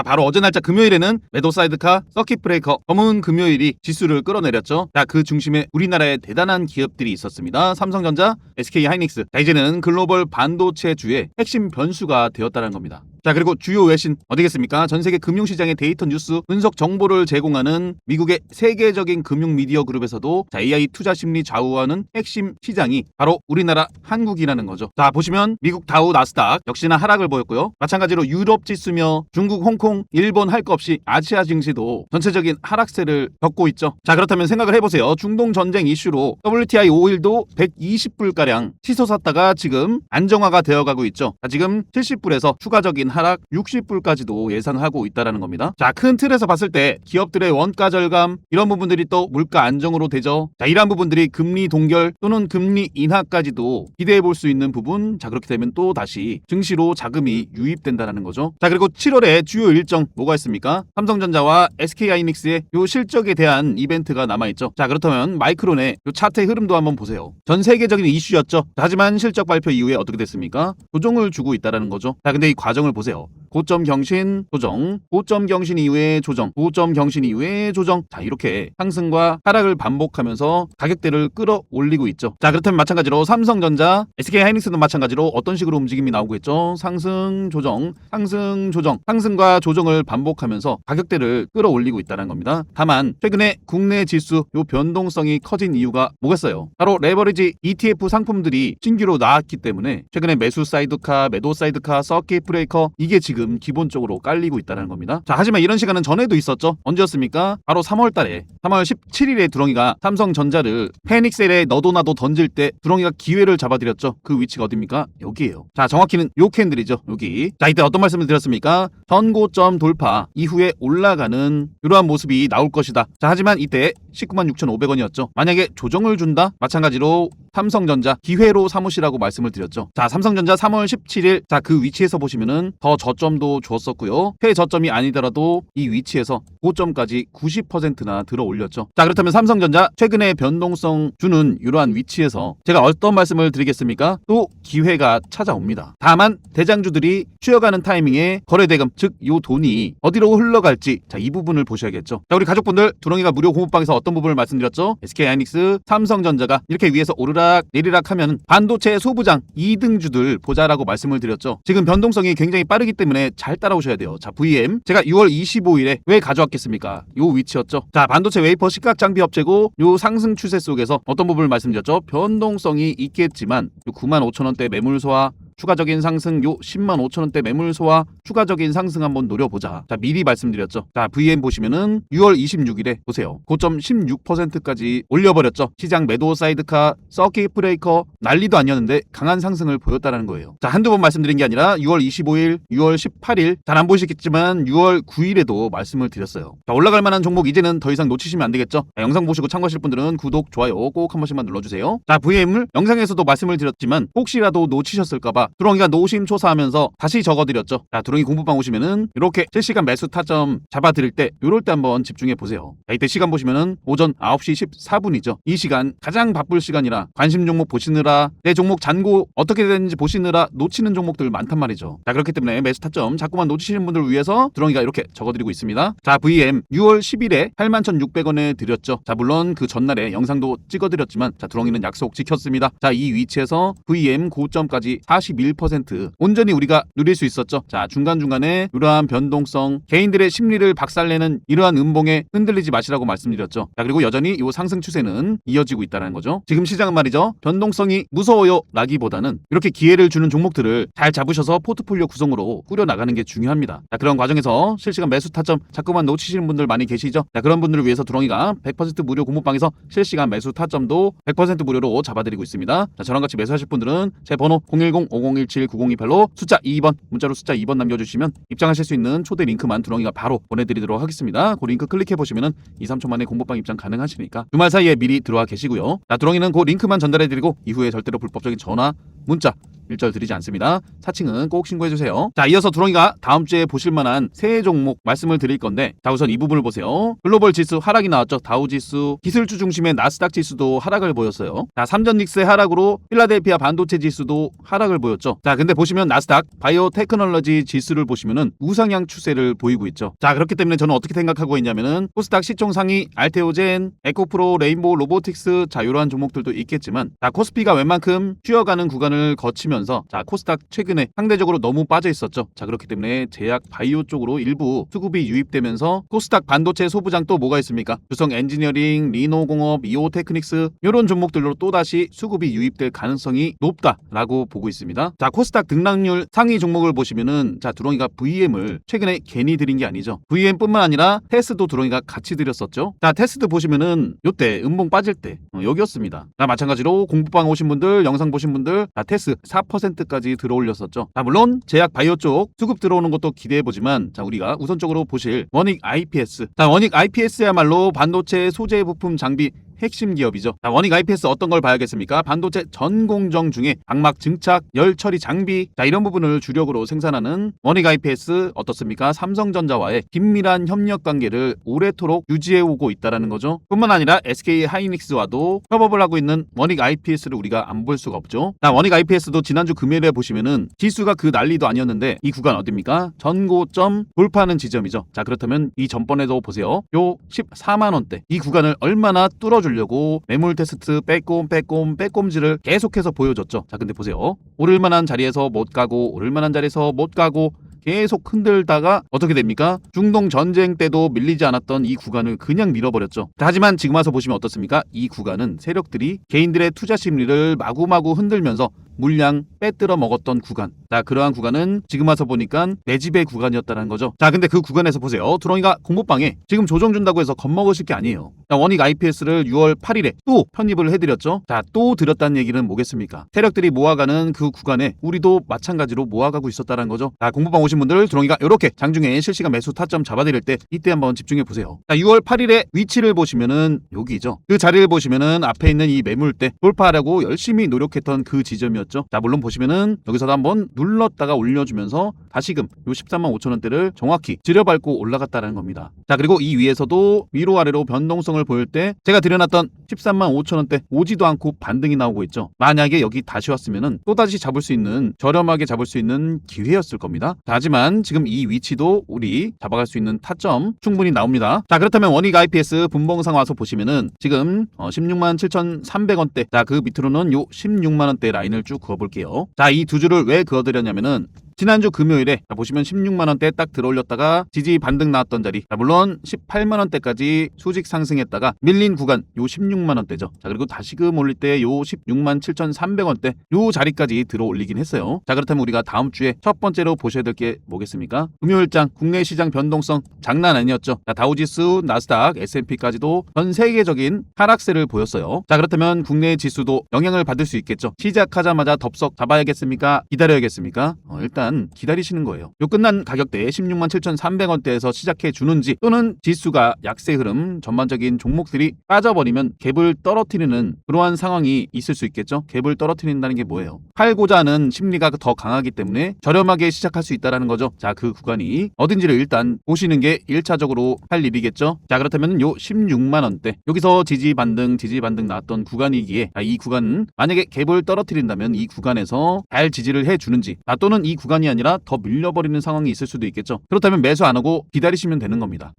자, 바로 어제 날짜 금요일에는 매도 사이드카, 서킷 브레이커, 검은 금요일이 지수를 끌어내렸죠. 자, 그 중심에 우리나라의 대단한 기업들이 있었습니다. 삼성전자, SK 하이닉스. 자, 이제는 글로벌 반도체주의 핵심 변수가 되었다는 겁니다. 자, 그리고 주요 외신 어디겠습니까? 전 세계 금융시장의 데이터 뉴스 분석 정보를 제공하는 미국의 세계적인 금융 미디어 그룹에서도 자, AI 투자 심리 좌우하는 핵심 시장이 바로 우리나라 한국이라는 거죠. 자, 보시면 미국 다우 나스닥 역시나 하락을 보였고요. 마찬가지로 유럽 지수며 중국, 홍콩, 일본 할 거 없이 아시아 증시도 전체적인 하락세를 겪고 있죠. 자, 그렇다면 생각을 해보세요. 중동 전쟁 이슈로 WTI 오일도 120불가량 치솟았다가 지금 안정화가 되어가고 있죠. 자, 지금 70불에서 추가적인 하락 60불까지도 예상하고 있다는 겁니다. 자, 큰 틀에서 봤을 때 기업들의 원가 절감 이런 부분들이 또 물가 안정으로 되죠. 자, 이러한 부분들이 금리 동결 또는 금리 인하까지도 기대해 볼 수 있는 부분. 자, 그렇게 되면 또 다시 증시로 자금이 유입된다는 거죠. 자, 그리고 7월에 주요 일정 뭐가 있습니까? 삼성전자와 SK하이닉스의 요 실적에 대한 이벤트가 남아있죠. 자, 그렇다면 마이크론의 요 차트의 흐름도 한번 보세요. 전 세계적인 이슈였죠. 하지만 실적 발표 이후에 어떻게 됐습니까? 조정을 주고 있다는 거죠. 자, 근데 이 과정을 보세요. 고점 경신, 조정, 고점 경신 이후에 조정, 고점 경신 이후에 조정. 자, 이렇게 상승과 하락을 반복하면서 가격대를 끌어올리고 있죠. 자, 그렇다면 마찬가지로 삼성전자, SK하이닉스도 마찬가지로 어떤 식으로 움직임이 나오고 있죠? 상승, 조정, 상승, 조정, 상승과 조정을 반복하면서 가격대를 끌어올리고 있다는 겁니다. 다만 최근에 국내 지수 요 변동성이 커진 이유가 뭐겠어요? 바로 레버리지 ETF 상품들이 신규로 나왔기 때문에 최근에 매수 사이드카, 매도 사이드카, 서킷 브레이커 이게 지금 기본적으로 깔리고 있다는 겁니다. 자, 하지만 이런 시간은 전에도 있었죠. 언제였습니까? 바로 3월 달에 3월 17일에 두렁이가 삼성전자를 패닉셀에 너도 나도 던질 때 두렁이가 기회를 잡아드렸죠. 그 위치가 어디입니까? 여기에요. 자, 정확히는 요 캔들이죠. 여기. 자, 이때 어떤 말씀을 드렸습니까? 전고점 돌파 이후에 올라가는 이러한 모습이 나올 것이다. 자, 하지만 이때 196,500원이었죠. 만약에 조정을 준다? 마찬가지로 삼성전자 기회로 삼으시라고 말씀을 드렸죠. 자, 삼성전자 3월 17일 자, 그 위치에서 보시면은 더 저점도 주었었고요. 최저점이 아니더라도 이 위치에서 고점까지 90%나 들어 올렸죠. 자, 그렇다면 삼성전자 최근에 변동성 주는 이러한 위치에서 제가 어떤 말씀을 드리겠습니까? 또 기회가 찾아옵니다. 다만 대장주들이 쉬어가는 타이밍에 거래대금 즉 요 돈이 어디로 흘러갈지 자, 이 부분을 보셔야겠죠. 자, 우리 가족분들 두렁이가 무료 공부방에서 어떤 부분을 말씀드렸죠? SK하이닉스, 삼성전자가 이렇게 위에서 오르락 내리락 하면 반도체 소부장 2등주들 보자라고 말씀을 드렸죠. 지금 변동성이 굉장히 빠르기 때문에 잘 따라오셔야 돼요. 자, VM 제가 6월 25일에 왜 가져왔겠습니까? 요 위치였죠. 자, 반도체 웨이퍼 시각 장비 업체고 요 상승 추세 속에서 어떤 부분을 말씀드렸죠? 변동성이 있겠지만 요 95,000원대 매물 소화 추가적인 상승 요 105,000원대 매물 소화 추가적인 상승 한번 노려보자. 자, 미리 말씀드렸죠. 자, VM 보시면은 6월 26일에 보세요. 고점 16%까지 올려버렸죠. 시장 매도 사이드카, 서킷 브레이커 난리도 아니었는데 강한 상승을 보였다는 거예요. 자, 한두 번 말씀드린 게 아니라 6월 25일, 6월 18일 잘 안 보시겠지만 6월 9일에도 말씀을 드렸어요. 자, 올라갈 만한 종목 이제는 더 이상 놓치시면 안 되겠죠. 자, 영상 보시고 참고하실 분들은 구독, 좋아요 꼭 한 번씩만 눌러주세요. 자, VM을 영상에서도 말씀을 드렸지만 혹시라도 놓치셨을까봐 두렁이가 노심초사하면서 다시 적어드렸죠. 자, 두렁이 공부방 오시면은 이렇게 실시간 매수 타점 잡아드릴 때 요럴 때 한번 집중해 보세요. 자, 이때 시간 보시면은 오전 9시 14분이죠. 이 시간 가장 바쁠 시간이라 관심 종목 보시느라 내 종목 잔고 어떻게 되는지 보시느라 놓치는 종목들 많단 말이죠. 자, 그렇기 때문에 매수 타점 자꾸만 놓치시는 분들을 위해서 두렁이가 이렇게 적어드리고 있습니다. 자, VM 6월 10일에 81,600원에 드렸죠. 자, 물론 그 전날에 영상도 찍어드렸지만 자, 두렁이는 약속 지켰습니다. 자, 이 위치에서 VM 고점까지 41% 온전히 우리가 누릴 수 있었죠. 자, 중간중간에 이러한 변동성 개인들의 심리를 박살내는 이러한 음봉에 흔들리지 마시라고 말씀드렸죠. 자, 그리고 여전히 이 상승 추세는 이어지고 있다는 거죠. 지금 시장은 말이죠. 변동성이 무서워요 라기보다는 이렇게 기회를 주는 종목들을 잘 잡으셔서 포트폴리오 구성으로 꾸려나가는 게 중요합니다. 자, 그런 과정에서 실시간 매수 타점 자꾸만 놓치시는 분들 많이 계시죠. 자, 그런 분들을 위해서 두렁이가 100% 무료 공부방에서 실시간 매수 타점도 100% 무료로 잡아드리고 있습니다. 자, 저랑 같이 매수하실 분들은 제 번호 010-5017-9028로 숫자 2번 문자로 숫자 2번 남겨주시면 입장하실 수 있는 초대 링크만 두렁이가 바로 보내드리도록 하겠습니다. 그 링크 클릭해보시면 2-3초 만에 공부방 입장 가능하시니까 주말 사이에 미리 들어와 계시고요. 자, 두렁이는 그 링크만 전달해드리고 이후에 절대로 불법적인 전화 문자 1절 드리지 않습니다. 사칭은 꼭 신고해주세요. 자, 이어서 두렁이가 다음 주에 보실만한 새 종목 말씀을 드릴 건데, 자, 우선 이 부분을 보세요. 글로벌 지수 하락이 나왔죠. 다우지수, 기술주 중심의 나스닥 지수도 하락을 보였어요. 자, 삼전닉스의 하락으로 필라델피아 반도체 지수도 하락을 보였죠. 자, 근데 보시면 나스닥 바이오 테크놀로지 지수를 보시면은 우상향 추세를 보이고 있죠. 자, 그렇기 때문에 저는 어떻게 생각하고 있냐면은 코스닥 시총 상위 알테오젠, 에코프로, 레인보우 로보틱스, 자, 이러한 종목들도 있겠지만, 자, 코스피가 웬만큼 쉬어가는 구간을 거치면서 자, 코스닥 최근에 상대적으로 너무 빠져 있었죠. 자, 그렇기 때문에 제약 바이오 쪽으로 일부 수급이 유입되면서 코스닥 반도체 소부장 또 뭐가 있습니까? 주성 엔지니어링, 리노공업, 이오테크닉스 이런 종목들로 또다시 수급이 유입될 가능성이 높다라고 보고 있습니다. 자, 코스닥 등락률 상위 종목을 보시면은 자, 두렁이가 VM을 최근에 괜히 드린 게 아니죠. VM뿐만 아니라 테스도 두렁이가 같이 드렸었죠. 자, 테스트 보시면은 요때 음봉 빠질 때 여기였습니다. 자, 마찬가지로 공부방 오신 분들, 영상 보신 분들, 자, 테스 4%까지 들어올렸었죠. 자, 물론 제약 바이오 쪽 수급 들어오는 것도 기대해보지만, 자, 우리가 우선적으로 보실 원익 IPS. 자, 원익 IPS야말로 반도체 소재 부품 장비 핵심 기업이죠. 자, 원익 IPS 어떤 걸 봐야겠습니까? 반도체 전 공정 중에 각막 증착, 열 처리 장비, 자, 이런 부분을 주력으로 생산하는 원익 IPS 어떻습니까? 삼성전자와의 긴밀한 협력 관계를 오래도록 유지해오고 있다는 거죠. 뿐만 아니라 SK 하이닉스와도 협업을 하고 있는 원익 IPS를 우리가 안 볼 수가 없죠. 자, 원익 IPS도 지난주 금요일에 보시면은 지수가 그 난리도 아니었는데 이 구간 어딥니까? 전고점 돌파하는 지점이죠. 자, 그렇다면 이 전번에도 보세요. 요 14만원대 이 구간을 얼마나 뚫어주려고 매물 테스트 빼꼼지를 계속해서 보여줬죠. 자, 근데 보세요. 오를만한 자리에서 못 가고 오를만한 자리에서 못 가고 계속 흔들다가 어떻게 됩니까? 중동 전쟁 때도 밀리지 않았던 이 구간을 그냥 밀어버렸죠. 하지만 지금 와서 보시면 어떻습니까? 이 구간은 세력들이 개인들의 투자 심리를 마구마구 흔들면서 물량 빼들어 먹었던 구간. 자, 그러한 구간은 지금 와서 보니까 매집의 구간이었다는 거죠. 자, 근데 그 구간에서 보세요. 두렁이가 공모방에 지금 조정 준다고 해서 겁먹으실 게 아니에요. 자, 원익 IPS를 6월 8일에 또 편입을 해드렸죠. 자, 또 드렸다는 얘기는 뭐겠습니까? 세력들이 모아가는 그 구간에 우리도 마찬가지로 모아가고 있었다는 거죠. 자, 공모방 오신 분들 두렁이가 이렇게 장중에 실시간 매수 타점 잡아드릴 때 이때 한번 집중해 보세요. 자, 6월 8일에 위치를 보시면은 여기죠. 그 자리를 보시면은 앞에 있는 이 매물대 돌파하려고 열심히 노력했던 그 지점이었죠. 자, 물론 보시면은 여기서도 한번 눌렀다가 올려주면서 다시금 요 13만 5천원대를 정확히 지려밟고 올라갔다는 겁니다. 자, 그리고 이 위에서도 위로 아래로 변동성을 보일 때 제가 드려놨던 13만 5천원대 오지도 않고 반등이 나오고 있죠. 만약에 여기 다시 왔으면은 또다시 잡을 수 있는, 저렴하게 잡을 수 있는 기회였을 겁니다. 자, 하지만 지금 이 위치도 우리 잡아갈 수 있는 타점 충분히 나옵니다. 자, 그렇다면 원익 IPS 분봉상 와서 보시면은 지금 16만 7,300원대, 자, 그 밑으로는 요 16만원대 라인을 쭉 그어볼게요. 자, 이 두 줄을 왜 그어드렸냐면은 지난주 금요일에 자, 보시면 16만원대 딱 들어올렸다가 지지 반등 나왔던 자리, 자, 물론 18만원대까지 수직 상승했다가 밀린 구간 요 16만원대죠. 자, 그리고 다시금 올릴 때 요 16만 7,300원대 요 자리까지 들어올리긴 했어요. 자, 그렇다면 우리가 다음 주에 첫 번째로 보셔야 될 게 뭐겠습니까? 금요일장 국내 시장 변동성 장난 아니었죠. 자, 다우지수, 나스닥, S&P까지도 전 세계적인 하락세를 보였어요. 자, 그렇다면 국내 지수도 영향을 받을 수 있겠죠. 시작하자마자 덥석 잡아야겠습니까? 기다려야겠습니까? 일단 기다리시는 거예요. 요 끝난 가격대 16만 7,300원대에서 시작해 주는지, 또는 지수가 약세 흐름, 전반적인 종목들이 빠져버리면 갭을 떨어뜨리는 그러한 상황이 있을 수 있겠죠. 갭을 떨어뜨린다는 게 뭐예요? 팔고자 하는 심리가 더 강하기 때문에 저렴하게 시작할 수 있다는 거죠. 자, 그 구간이 어딘지를 일단 보시는 게 1차적으로 할 일이겠죠. 자, 그렇다면 요 16만원대 여기서 지지 반등 나왔던 구간이기에, 이 구간은 만약에 갭을 떨어뜨린다면 이 구간에서 잘 지지를 해주는지, 또는 이 구간이 아니라 더 밀려버리는 상황이 있을 수도 있겠죠. 그렇다면 매수 안 하고 기다리시면 되는 겁니다.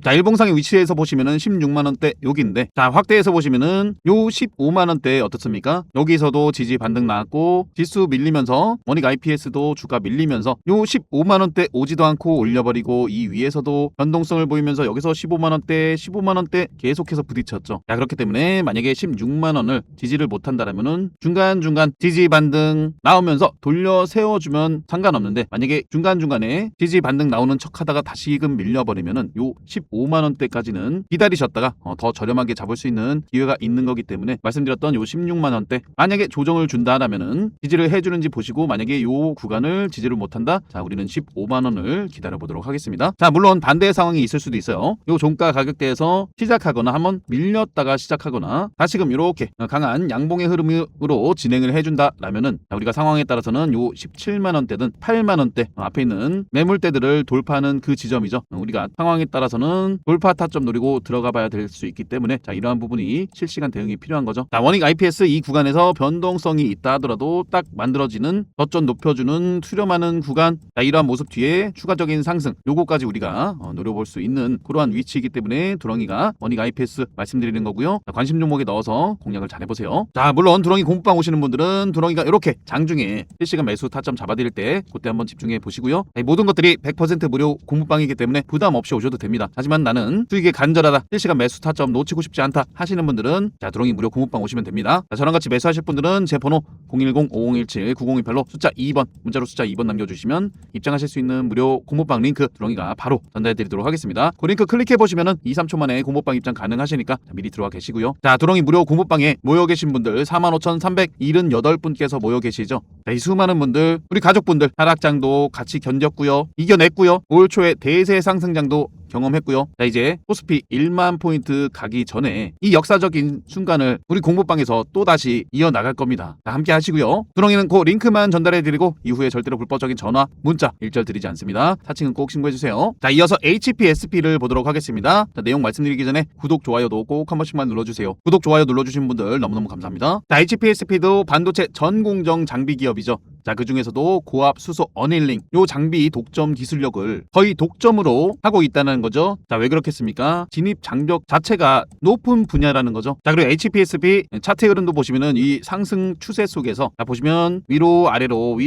자, 일봉상의 위치에서 보시면은 16만원대 여기인데, 자, 확대해서 보시면은 요 15만원대 어떻습니까? 여기서도 지지 반등 나왔고 지수 밀리면서 원익 IPS도 주가 밀리면서 요 15만원대 오지도 않고 올려버리고 이 위에서도 변동성을 보이면서 여기서 15만원대 계속해서 부딪혔죠. 자, 그렇기 때문에 만약에 16만원을 지지를 못한다라면은 중간중간 지지 반등 나오면서 돌려 세워주면 상관없는데, 만약에 중간중간에 지지 반등 나오는 척 하다가 다시금 밀려버리면은 요 15만원대까지는 기다리셨다가 더 저렴하게 잡을 수 있는 기회가 있는 거기 때문에 말씀드렸던 요 16만원대 만약에 조정을 준다라면은 지지를 해주는지 보시고, 만약에 요 구간을 지지를 못한다, 자 우리는 15만원을 기다려보도록 하겠습니다. 자 물론 반대의 상황이 있을 수도 있어요. 요 종가 가격대에서 시작하거나 한번 밀렸다가 시작하거나 다시금 이렇게 강한 양봉의 흐름으로 진행을 해준다라면은 우리가 상황에 따라서는 요 17만원대든 8만원대 앞에 있는 매물대들을 돌파하는 그 지점이죠. 우리가 상황에 따라서는 돌파 타점 노리고 들어가 봐야 될 수 있기 때문에 자 이러한 부분이 실시간 대응이 필요한 거죠. 자 원익 IPS 이 구간에서 변동성이 있다 하더라도 딱 만들어지는 저점 높여주는 수렴하는 구간, 자 이러한 모습 뒤에 추가적인 상승 요거까지 우리가 노려볼 수 있는 그러한 위치이기 때문에 두렁이가 원익 IPS 말씀드리는 거고요. 자, 관심 종목에 넣어서 공략을 잘 해보세요. 자 물론 두렁이 공부방 오시는 분들은 두렁이가 이렇게 장중에 실시간 매수 타점 잡아드릴 때 그때 한번 집중해 보시고요. 모든 것들이 100% 무료 공부방이기 때문에 부담 없이 오셔도 됩니다. 하지만 나는 수익이 간절하다, 실시간 매수 타점 놓치고 싶지 않다 하시는 분들은 자 두렁이 무료 공부방 오시면 됩니다. 자, 저랑 같이 매수하실 분들은 제 번호 010-5017-9028로 숫자 2번 문자로 숫자 2번 남겨주시면 입장하실 수 있는 무료 공부방 링크 두렁이가 바로 전달해드리도록 하겠습니다. 그 링크 클릭해 보시면은 2-3초 만에 공부방 입장 가능하시니까 미리 들어와 계시고요. 자 두렁이 무료 공부방에 모여 계신 분들 45,378분께서 모여 계시죠. 자, 이 수많은 분들, 우리 가족분들 하락장도 같이 견뎠고요, 이겨냈고요, 올 초에 대세 상승장도 경험했고요. 자 이제 코스피 1만 포인트 가기 전에 이 역사적인 순간을 우리 공부방에서 또다시 이어나갈 겁니다. 자, 함께 하시고요. 두렁이는 그 링크만 전달해드리고 이후에 절대로 불법적인 전화, 문자 일절 드리지 않습니다. 사칭은 꼭 신고해주세요. 자 이어서 HPSP를 보도록 하겠습니다. 자, 내용 말씀드리기 전에 구독, 좋아요도 꼭 한 번씩만 눌러주세요. 구독, 좋아요 눌러주신 분들 너무너무 감사합니다. 자 HPSP도 반도체 전공정 장비 기업이죠. 자 그중에서도 고압 수소 어닐링 요 장비 독점 기술력을 거의 독점으로 하고 있다는 거죠. 자 왜 그렇겠습니까? 진입 장벽 자체가 높은 분야라는 거죠. 자 그리고 HPSP 차트 흐름도 보시면은 이 상승 추세 속에서 자 보시면 위로 아래로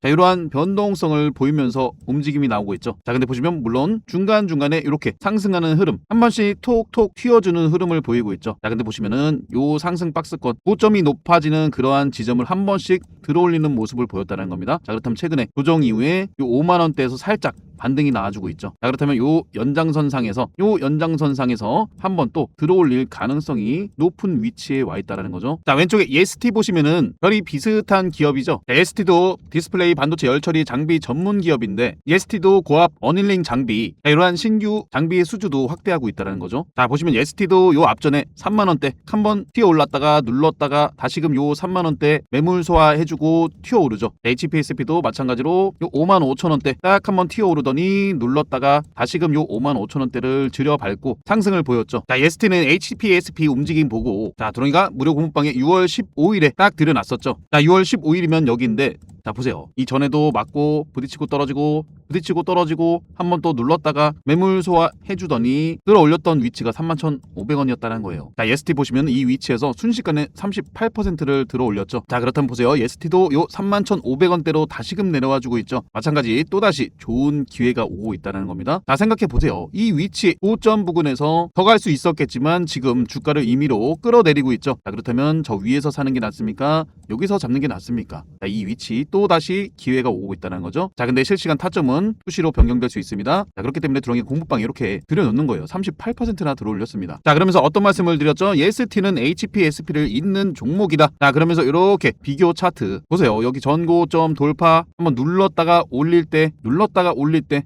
자 이러한 변동성을 보이면서 움직임이 나오고 있죠. 자 근데 보시면 물론 중간중간에 이렇게 상승하는 흐름 한 번씩 톡톡 튀어주는 흐름을 보이고 있죠. 자 근데 보시면은 요 상승 박스권 고점이 높아지는 그러한 지점을 한 번씩 들어올리는 모습을 보였다는 겁니다. 자 그렇다면 최근에 조정 이후에 요 5만원대에서 살짝 반등이 나와주고 있죠. 자 그렇다면 요 연장선상에서 한번 또 들어올릴 가능성이 높은 위치에 와 있다는 거죠. 자 왼쪽에 예스티 보시면은 별이 비슷한 기업이죠. 예스티도 디스플레이 반도체 열처리 장비 전문 기업인데 예스티도 고압 어닐링 장비, 자, 이러한 신규 장비의 수주도 확대하고 있다는 거죠. 자 보시면 예스티도 요 앞전에 3만원대 한번 튀어 올랐다가 눌렀다가 다시금 요 3만원대 매물 소화해주고 튀어오르죠. HPSP도 마찬가지로 요 55,000원대 딱 한번 튀어오르더니 눌렀다가 다시금 요 55,000원대를 들여밟고 상승을 보였죠. 자 예스티는 HPSP 움직임 보고 자 두렁이가 무료 공부방에 6월 15일에 딱 들여놨었죠. 자 6월 15일이면 여기인데 자 보세요. 이전에도 맞고 부딪히고 떨어지고 한번 또 눌렀다가 매물 소화 해주더니 끌어올렸던 위치가 31,500원이었다는 거예요. 자 예스티 보시면 이 위치에서 순식간에 38%를 들어올렸죠. 자 그렇다면 보세요. 예스티도 요 31,500원대로 다시금 내려와주고 있죠. 마찬가지 또다시 좋은 기회가 오고 있다는 겁니다. 자 생각해 보세요. 이 위치 고점 부근에서 더 갈 수 있었겠지만 지금 주가를 임의로 끌어내리고 있죠. 자 그렇다면 저 위에서 사는 게 낫습니까? 여기서 잡는 게 낫습니까? 자, 이 위치 또다시 기회가 오고 있다는 거죠. 자 근데 실시간 타점은 수시로 변경될 수 있습니다. 자 그렇기 때문에 두렁이 공부방 이렇게 들여놓는 거예요. 38%나 들어올렸습니다. 자 그러면서 어떤 말씀을 드렸죠? 예스티는 HPSP를 잇는 종목이다. 자 그러면서 이렇게 비교 차트 보세요. 여기 전고점 돌파 한번 눌렀다가 올릴 때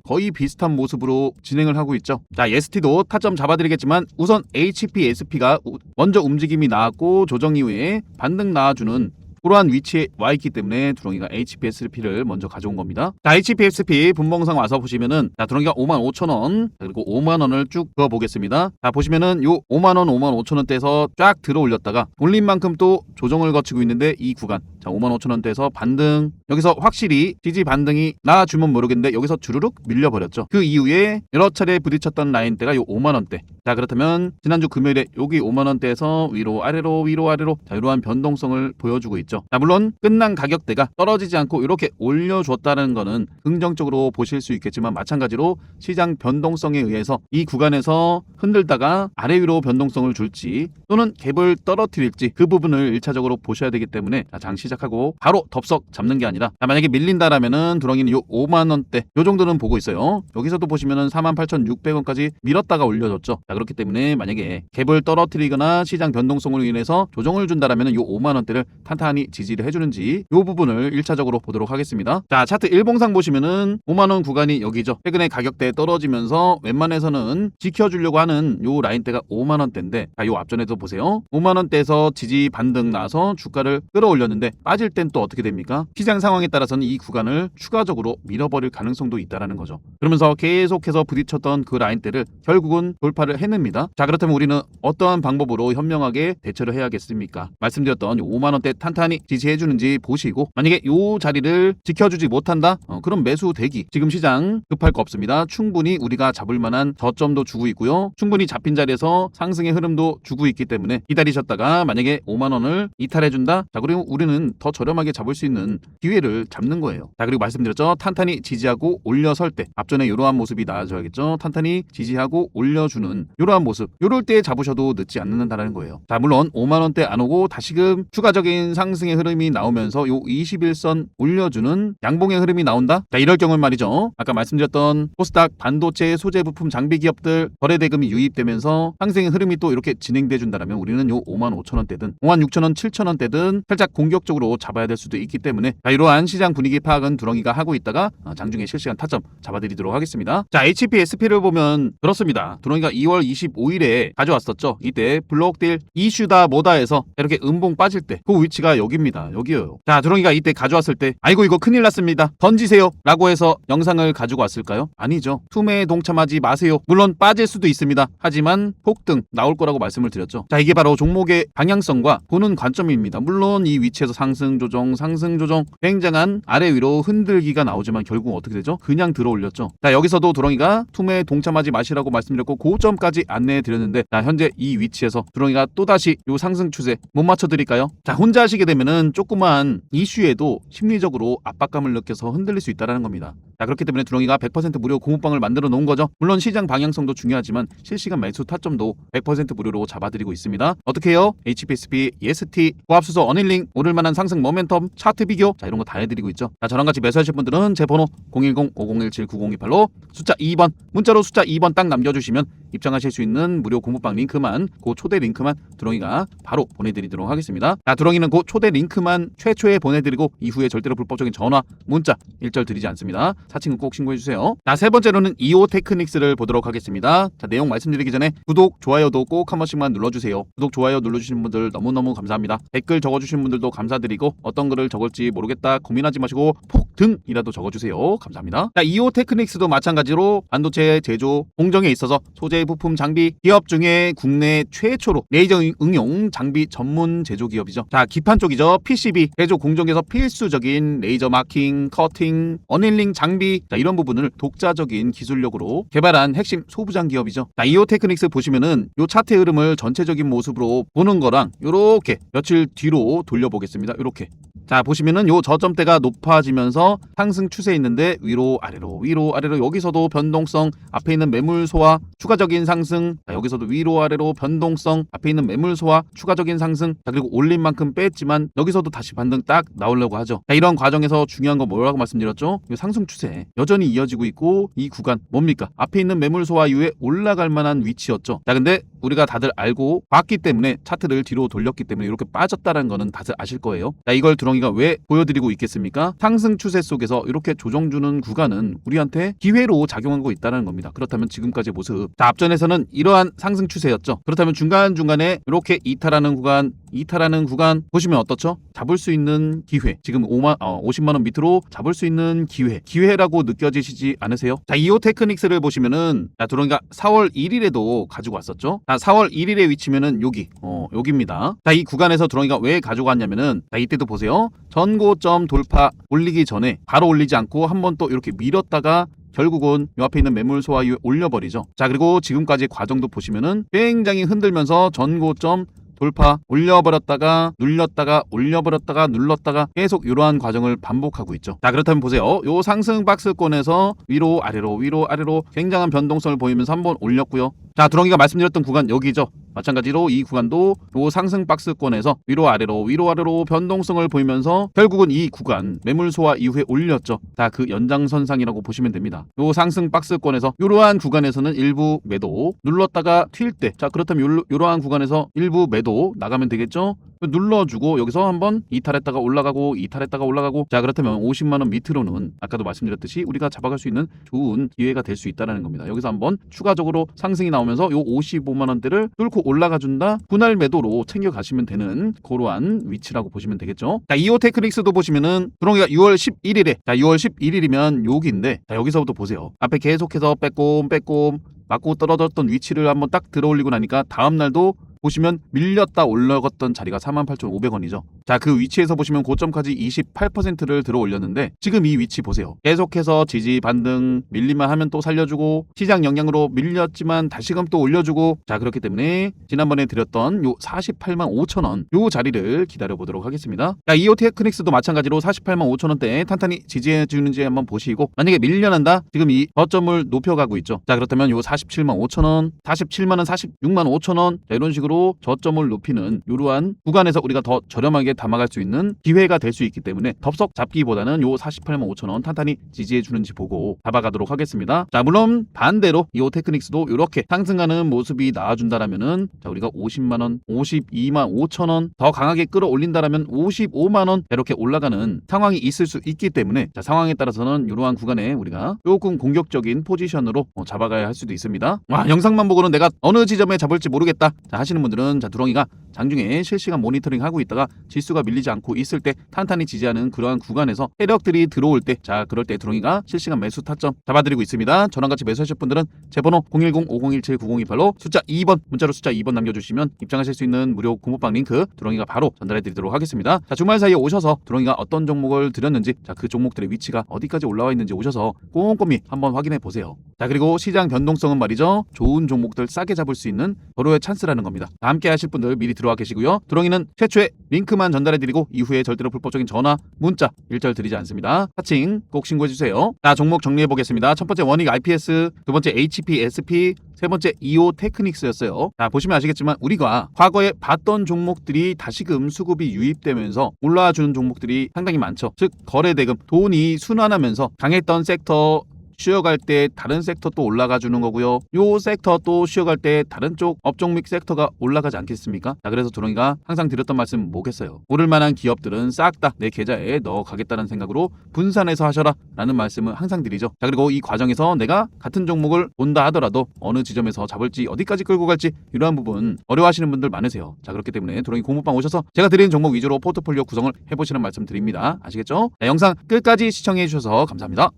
거의 비슷한 모습으로 진행을 하고 있죠. 자 예스티도 타점 잡아드리겠지만 우선 HPSP가 먼저 움직임이 나왔고 조정 이후에 반등 나와주는 그러한 위치에 와 있기 때문에 두렁이가 HPSP를 먼저 가져온 겁니다. 자, HPSP 분봉상 와서 보시면은 자, 두렁이가 55,000원 그리고 5만원을 쭉 그어 보겠습니다. 자, 보시면은 요 5만원, 55,000원대에서 쫙 들어 올렸다가 올린 만큼 또 조정을 거치고 있는데 이 구간 자, 55,000원대에서 반등 여기서 확실히 지지 반등이 나와주면 모르겠는데 여기서 주르륵 밀려버렸죠. 그 이후에 여러 차례 부딪혔던 라인대가 요 5만원대. 자, 그렇다면 지난주 금요일에 여기 5만원대에서 위로 아래로 자, 이러한 변동성을 보여주고 있죠. 자, 물론 끝난 가격대가 떨어지지 않고 이렇게 올려줬다는 거는 긍정적으로 보실 수 있겠지만 마찬가지로 시장 변동성에 의해서 이 구간에서 흔들다가 아래 위로 변동성을 줄지 또는 갭을 떨어뜨릴지 그 부분을 1차적으로 보셔야 되기 때문에 장시장 시작하고 바로 덥석 잡는 게 아니라 만약에 밀린다라면은 두렁이는 요 5만원대 요 정도는 보고 있어요. 여기서도 보시면은 48,600원까지 밀었다가 올려줬죠. 자, 그렇기 때문에 만약에 갭을 떨어뜨리거나 시장 변동성으로 인해서 조정을 준다라면은 요 5만원대를 탄탄히 지지를 해주는지 요 부분을 1차적으로 보도록 하겠습니다. 자, 차트 일봉상 보시면은 5만원 구간이 여기죠. 최근에 가격대 떨어지면서 웬만해서는 지켜주려고 하는 요 라인대가 5만원대인데, 자, 요 앞전에도 보세요. 5만원대에서 지지 반등 나서 주가를 끌어올렸는데 빠질 땐 또 어떻게 됩니까? 시장 상황에 따라서는 이 구간을 추가적으로 밀어버릴 가능성도 있다라는 거죠. 그러면서 계속해서 부딪혔던 그 라인대를 결국은 돌파를 해냅니다. 자, 그렇다면 우리는 어떠한 방법으로 현명하게 대처를 해야겠습니까? 말씀드렸던 5만원대 탄탄히 지지해주는지 보시고, 만약에 요 자리를 지켜주지 못한다? 그럼 매수 대기. 지금 시장 급할 거 없습니다. 충분히 우리가 잡을 만한 저점도 주고 있고요. 충분히 잡힌 자리에서 상승의 흐름도 주고 있기 때문에 기다리셨다가 만약에 5만원을 이탈해준다? 자, 그리고 우리는 더 저렴하게 잡을 수 있는 기회를 잡는 거예요. 자, 그리고 말씀드렸죠. 탄탄히 지지하고 올려설 때 앞전에 이러한 모습이 나와줘야겠죠. 탄탄히 지지하고 올려주는 이러한 모습, 이럴 때 잡으셔도 늦지 않는다는 거예요. 자, 물론 5만원대 안 오고 다시금 추가적인 상승의 흐름이 나오면서 요 21선 올려주는 양봉의 흐름이 나온다? 자, 이럴 경우는 말이죠. 아까 말씀드렸던 코스닥 반도체 소재 부품 장비 기업들 거래 대금이 유입되면서 상승의 흐름이 또 이렇게 진행돼 준다면 우리는 요 55,000원대든 56,000원, 7,000원대든 살짝 공격적으로 잡아야 될 수도 있기 때문에, 자, 이러한 시장 분위기 파악은 두렁이가 하고 있다가 장중에 실시간 타점 잡아드리도록 하겠습니다. 자, HPSP를 보면 그렇습니다. 두렁이가 2월 25일에 가져왔었죠. 이때 블록딜 이슈다 뭐다 해서 이렇게 음봉 빠질 때 그 위치가 여기입니다. 여기요. 자, 두렁이가 이때 가져왔을 때 아이고 이거 큰일 났습니다, 던지세요 라고 해서 영상을 가지고 왔을까요? 아니죠. 투매에 동참하지 마세요. 물론 빠질 수도 있습니다. 하지만 폭등 나올 거라고 말씀을 드렸죠. 자, 이게 바로 종목의 방향성과 보는 관점입니다. 물론 이 위치에서 상승 조정 굉장한 아래 위로 흔들기가 나오지만 결국 어떻게 되죠? 그냥 들어 올렸죠. 자, 여기서도 두렁이가 투매에 동참하지 마시라고 말씀드렸고 고점까지 안내해 드렸는데, 자, 현재 이 위치에서 두렁이가 또다시 요 상승 추세 못 맞춰 드릴까요? 자, 혼자 하시게 되면은 조그만 이슈에도 심리적으로 압박감을 느껴서 흔들릴 수 있다는 겁니다. 자, 그렇기 때문에 두렁이가 100% 무료 고무방을 만들어 놓은 거죠. 물론 시장 방향성도 중요하지만 실시간 매수 타점도 100% 무료로 잡아드리고 있습니다. 어떻게 해요? HPSP, EST, 고압수소, 어닐링, 오를만한 상승 모멘텀, 차트 비교, 자, 이런 거 다 해드리고 있죠. 자, 저랑 같이 매수하실 분들은 제 번호 010-5017-9028로 숫자 2번, 문자로 숫자 2번 딱 남겨주시면 입장하실 수 있는 무료 공부방 링크만, 그 초대 링크만 두렁이가 바로 보내드리도록 하겠습니다. 자, 두렁이는 그 초대 링크만 최초에 보내드리고 이후에 절대로 불법적인 전화, 문자 일절 드리지 않습니다. 사칭은 꼭 신고해주세요. 자, 세 번째로는 이오 테크닉스를 보도록 하겠습니다. 자, 내용 말씀드리기 전에 구독, 좋아요도 꼭 한 번씩만 눌러주세요. 구독, 좋아요 눌러주시는 분들 너무너무 감사합니다. 댓글 적어주시는 분들도 감사드리고, 어떤 글을 적을지 모르겠다 고민하지 마시고 폭등이라도 적어주세요. 감사합니다. 자, 이오 테크닉스도 마찬가지로 반도체 제조 공정에 있어서 소재 부품 장비 기업 중에 국내 최초로 레이저 응용 장비 전문 제조 기업이죠. 자, 기판 쪽이죠. PCB 제조 공정에서 필수적인 레이저 마킹, 커팅, 어닐링 장비, 자, 이런 부분을 독자적인 기술력으로 개발한 핵심 소부장 기업이죠. 자, 이오 테크닉스 보시면은 요 차트 흐름을 전체적인 모습으로 보는 거랑 요렇게 며칠 뒤로 돌려보겠습니다. 요렇게. 자, 보시면은 요 저점대가 높아지면서 상승 추세 있는데 위로 아래로 여기서도 변동성, 앞에 있는 매물 소화 추가적인 상승, 자, 여기서도 위로 아래로 변동성, 앞에 있는 매물 소화 추가적인 상승, 자, 그리고 올린 만큼 뺐지만 여기서도 다시 반등 딱 나오려고 하죠. 자, 이런 과정에서 중요한 건 뭐라고 말씀드렸죠? 이 상승 추세 여전히 이어지고 있고, 이 구간 뭡니까? 앞에 있는 매물 소화 이후에 올라갈 만한 위치였죠. 자, 근데 우리가 다들 알고 봤기 때문에 차트를 뒤로 돌렸기 때문에 이렇게 빠졌다는 거는 다들 아실 거예요. 자, 이걸 두렁이가 왜 보여드리고 있겠습니까? 상승 추세 속에서 이렇게 조정 주는 구간은 우리한테 기회로 작용하고 있다는 겁니다. 그렇다면 지금까지의 모습, 자, 앞전에서는 이러한 상승 추세였죠. 그렇다면 중간중간에 이렇게 이탈하는 구간 보시면 어떻죠? 잡을 수 있는 기회, 지금 50만원 밑으로 잡을 수 있는 기회라고 느껴지시지 않으세요? 자, 이오 테크닉스를 보시면은, 자, 두렁이가 4월 1일에도 가지고 왔었죠. 자, 4월 1일의 위치면은 여기입니다. 자, 이 구간에서 두렁이가 왜 가지고 왔냐면은, 자, 이때도 보세요. 전고점 돌파 올리기 전에 바로 올리지 않고 한번 또 이렇게 밀었다가 결국은 요 앞에 있는 매물 소화 이후에 올려버리죠. 자, 그리고 지금까지 과정도 보시면은 굉장히 흔들면서 전고점 돌파 올려버렸다가 눌렸다가 올려버렸다가 눌렀다가 계속 이러한 과정을 반복하고 있죠. 자, 그렇다면 보세요. 요 상승 박스권에서 위로 아래로 굉장한 변동성을 보이면서 한번 올렸고요. 자, 두렁이가 말씀드렸던 구간 여기죠. 마찬가지로 이 구간도 요 상승 박스권에서 위로 아래로 변동성을 보이면서 결국은 이 구간 매물 소화 이후에 올렸죠. 자, 그 연장선상이라고 보시면 됩니다. 요 상승 박스권에서 이러한 구간에서는 일부 매도 눌렀다가 튈 때, 자 그렇다면 이러한 구간에서 일부 매도 나가면 되겠죠. 눌러주고 여기서 한번 이탈했다가 올라가고 자 그렇다면 50만원 밑으로는 아까도 말씀드렸듯이 우리가 잡아갈 수 있는 좋은 기회가 될 수 있다는 겁니다. 여기서 한번 추가적으로 상승이 나오면서 요 55만원대를 뚫고 올라가 준다, 분할 매도로 챙겨가시면 되는 그러한 위치라고 보시면 되겠죠. 자, 이오 테크닉스도 보시면은 두렁이가 6월 11일에, 자 6월 11일이면 여기인데, 자 여기서부터 보세요. 앞에 계속해서 빼꼼 맞고 떨어졌던 위치를 한번 딱 들어올리고 나니까 다음날도 보시면 밀렸다 올라갔던 자리가 48,500원이죠. 자, 그 위치에서 보시면 고점까지 28%를 들어 올렸는데 지금 이 위치 보세요. 계속해서 지지 반등 밀리만 하면 또 살려주고 시장 영향으로 밀렸지만 다시금 또 올려주고, 자 그렇기 때문에 지난번에 드렸던 요 48만 5천원 요 자리를 기다려 보도록 하겠습니다. 자, 이오 테크닉스도 마찬가지로 48만 5천원대 탄탄히 지지해 주는지 한번 보시고, 만약에 밀려난다, 지금 이 저점을 높여가고 있죠. 자 그렇다면 요 47만 5천원 47만원 46만 5천원, 자, 이런 식으로 저점을 높이는 이러한 구간에서 우리가 더 저렴하게 담아갈 수 있는 기회가 될 수 있기 때문에 덥석 잡기보다는 요 48만 5천원 탄탄히 지지해 주는지 보고 잡아가도록 하겠습니다. 자, 물론 반대로 이오 테크닉스도 이렇게 상승하는 모습이 나와준다라면은, 자 우리가 50만원 52만 5천원 더 강하게 끌어올린다라면 55만원 이렇게 올라가는 상황이 있을 수 있기 때문에, 자 상황에 따라서는 이러한 구간에 우리가 조금 공격적인 포지션으로 잡아가야 할 수도 있습니다. 와, 영상만 보고는 내가 어느 지점에 잡을지 모르겠다, 자 하시는 분들은, 자 두렁이가 장중에 실시간 모니터링 하고 있다가 지수가 밀리지 않고 있을 때 탄탄히 지지하는 그러한 구간에서 세력들이 들어올 때, 자 그럴 때 두렁이가 실시간 매수 타점 잡아드리고 있습니다. 저랑 같이 매수하실 분들은 제 번호 010-5017-9028로 숫자 2번, 문자로 숫자 2번 남겨주시면 입장하실 수 있는 무료 공모방 링크 두렁이가 바로 전달해드리도록 하겠습니다. 자, 주말 사이에 오셔서 두렁이가 어떤 종목을 드렸는지, 자 그 종목들의 위치가 어디까지 올라와 있는지 오셔서 꼼꼼히 한번 확인해 보세요. 자, 그리고 시장 변동성은 말이죠, 좋은 종목들 싸게 잡을 수 있는 서로의 찬스라는 겁니다. 함께 하실 분들 미리 들어와 계시고요. 두렁이는 최초의 링크만 전달해드리고 이후에 절대로 불법적인 전화, 문자 일절 드리지 않습니다. 사칭 꼭 신고해주세요. 자, 종목 정리해보겠습니다. 첫 번째 원익 IPS, 두 번째 HPSP, 세 번째 이오 테크닉스였어요. 자, 보시면 아시겠지만 우리가 과거에 봤던 종목들이 다시금 수급이 유입되면서 올라와주는 종목들이 상당히 많죠. 즉 거래대금, 돈이 순환하면서 강했던 섹터 쉬어갈 때 다른 섹터 또 올라가 주는 거고요. 요 섹터 또 쉬어갈 때 다른 쪽 업종 및 섹터가 올라가지 않겠습니까? 자, 그래서 두렁이가 항상 드렸던 말씀 뭐겠어요? 오를 만한 기업들은 싹 다 내 계좌에 넣어 가겠다는 생각으로 분산해서 하셔라 라는 말씀을 항상 드리죠. 자, 그리고 이 과정에서 내가 같은 종목을 본다 하더라도 어느 지점에서 잡을지 어디까지 끌고 갈지 이러한 부분 어려워하시는 분들 많으세요. 자, 그렇기 때문에 두렁이 공모방 오셔서 제가 드리는 종목 위주로 포트폴리오 구성을 해보시는 말씀 드립니다. 아시겠죠? 자, 영상 끝까지 시청해 주셔서 감사합니다.